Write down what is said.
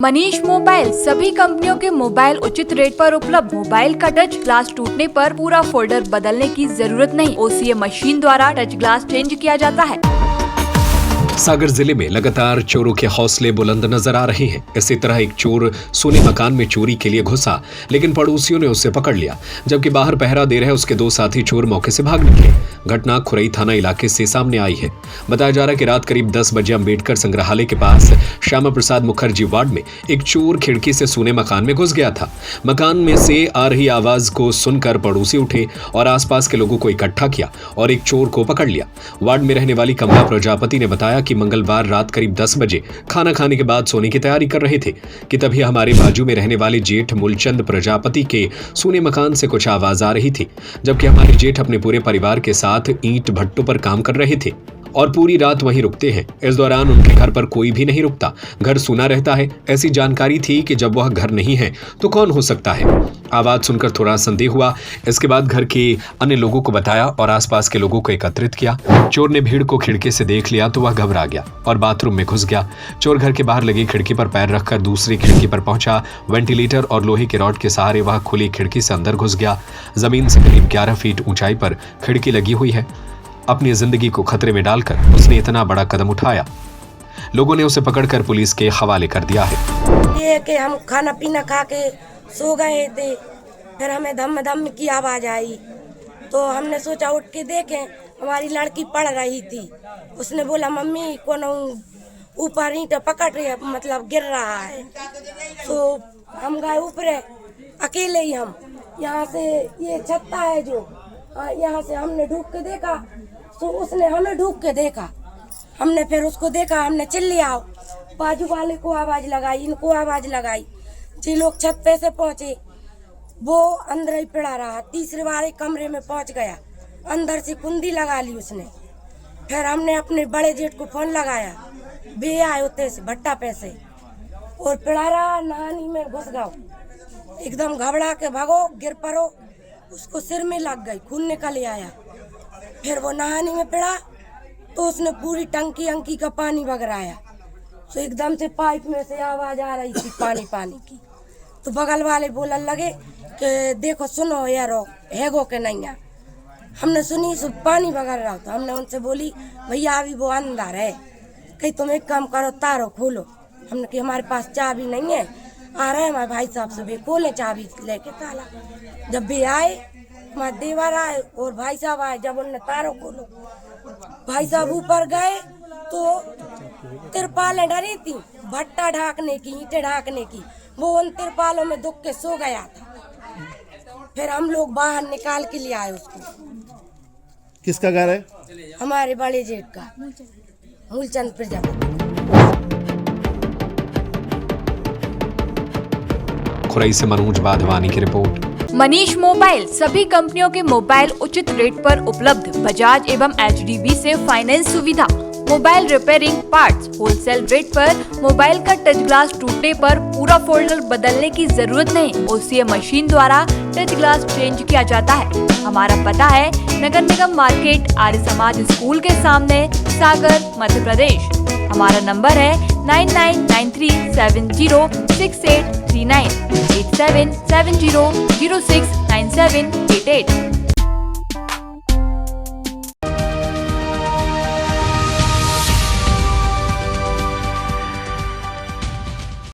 Manish mobile सभी कंपनियों के मोबाइल उचित रेट पर उपलब्ध। मोबाइल का टच ग्लास टूटने पर पूरा फोल्डर बदलने की जरूरत नहीं, OCA मशीन द्वारा टच ग्लास चेंज किया जाता है। सागर जिले में लगातार चोरों के हौसले बुलंद नजर आ रहे हैं। इसी तरह एक चोर सोने मकान में चोरी के लिए घुसा, लेकिन पड़ोसियों ने उसे पकड़ लिया। जबकि बाहर पहरा दे रहे उसके दो साथी चोर मौके से भाग निकले। घटना खुरई थाना इलाके से सामने आई है। बताया जा रहा है कि रात करीब 10 बजे अम्बेडकर संग्रहालय के पास श्यामा प्रसाद मुखर्जी वार्ड में एक चोर खिड़की से सोने मकान में घुस गया था। मकान में से आ रही आवाज को सुनकर पड़ोसी उठे और आसपास के लोगों को इकट्ठा किया और एक चोर को पकड़ लिया। वार्ड में रहने वाली कमला प्रजापति ने बताया कि मंगलवार रात करीब 10 बजे खाना खाने के बाद सोने की तैयारी कर रहे थे कि तभी हमारे बाजू में रहने वाले जेठ मूलचंद प्रजापति के सोने मकान से कुछ आवाज आ रही थी। जबकि हमारे जेठ अपने पूरे परिवार के साथ ईंट भट्टों पर काम कर रहे थे और पूरी रात वहीं रुकते हैं। इस दौरान उनके घर पर कोई भी नहीं रुकता, घर सुना रहता है। ऐसी जानकारी थी कि जब वह घर नहीं है तो कौन हो सकता है। आवाज सुनकर थोड़ा संदेह हुआ। इसके बाद घर के अन्य लोगों को बताया और आसपास के लोगों को एकत्रित किया। चोर ने भीड़ को खिड़की से देख लिया तो वह घबरा गया और बाथरूम में घुस गया। चोर घर के बाहर लगी खिड़की पर पैर रखकर दूसरी खिड़की पर पहुंचा। वेंटिलेटर और लोहे के रॉड के सहारे वह खुली खिड़की से अंदर घुस गया। जमीन से करीब 11 फीट ऊंचाई पर खिड़की लगी हुई है। अपनी जिंदगी को खतरे में डालकर उसने इतना बड़ा कदम उठाया। लोगों ने उसे पकड़कर पुलिस के हवाले कर दिया है। ये कि हम खाना पीना खा के सो गए थे, फिर हमें धम धम की आवाज आई तो हमने सोचा उठ के देखें। हमारी लड़की पढ़ रही थी, उसने बोला मम्मी कौन ऊपर ईंट पकड़ रही है, मतलब गिर रहा है। तो हम गए ऊपर अकेले ही। हम यहाँ से ये छत्ता है जो यहाँ से हमने ढूक के देखा तो उसने हमें ढूक के देखा। हमने फिर उसको देखा, हमने चिल्लाया, बाजू वाले को आवाज लगाई, इनको आवाज लगाई। जी लोग छत पे से पहुंचे, वो अंदर ही पड़ा रहा। तीसरे वाले कमरे में पहुंच गया, अंदर से कुंडी लगा ली उसने। फिर हमने अपने बड़े जेठ को फोन लगाया, बे आए होते से भट्टा पे से और पड़ा रहा। नहानी में घुस गओ, एकदम घबरा के भागो, गिर पड़ो, उसको सिर में लग गई, खून निकल आया। फिर वो नहाने में पड़ा तो उसने पूरी टंकी अंकी का पानी बगराया। तो एकदम से पाइप में से आवाज आ रही थी पानी पानी की। तो बगल वाले बोलने लगे कि देखो सुनो यारो हैगो के नहीं है। हमने सुनी सब पानी बगर रहा। तो हमने उनसे बोली भैया अभी वो अंदर है, कहीं तुम एक काम करो तारो खोलो। हमने कि हमारे पास चाबी नहीं है, आ रहे हैं हमारे भाई साहब से, वे खोले चाबी लेके ताला। जब भी आए हमारे देवर आए और भाई साहब आए, जब उन्होंने तारों खोलो, भाई साहब ऊपर गए तो तिरपालें डरी थी भट्टा ढाकने की, ईंटें ढाकने की। वो उन तिरपालों में दुख के सो गया था। फिर हम लोग बाहर निकाल के ले आए उसको। किसका घर है? हमारे बड़े जेठ का, मूलचंद प्रजापति। खुरई से मनोज बाधवानी की रिपोर्ट। मनीष मोबाइल सभी कंपनियों के मोबाइल उचित रेट पर उपलब्ध। बजाज एवं HDB से फाइनेंस सुविधा, mobile repairing parts wholesale rate पर। मोबाइल का टच ग्लास टूटने पर पूरा फोल्डर बदलने की जरूरत नहीं, OCA मशीन द्वारा टच ग्लास चेंज किया जाता है। हमारा पता है नगर निगम मार्केट, आर्य समाज स्कूल के सामने, सागर, मध्य प्रदेश। हमारा नंबर है 9993706839 8770069788।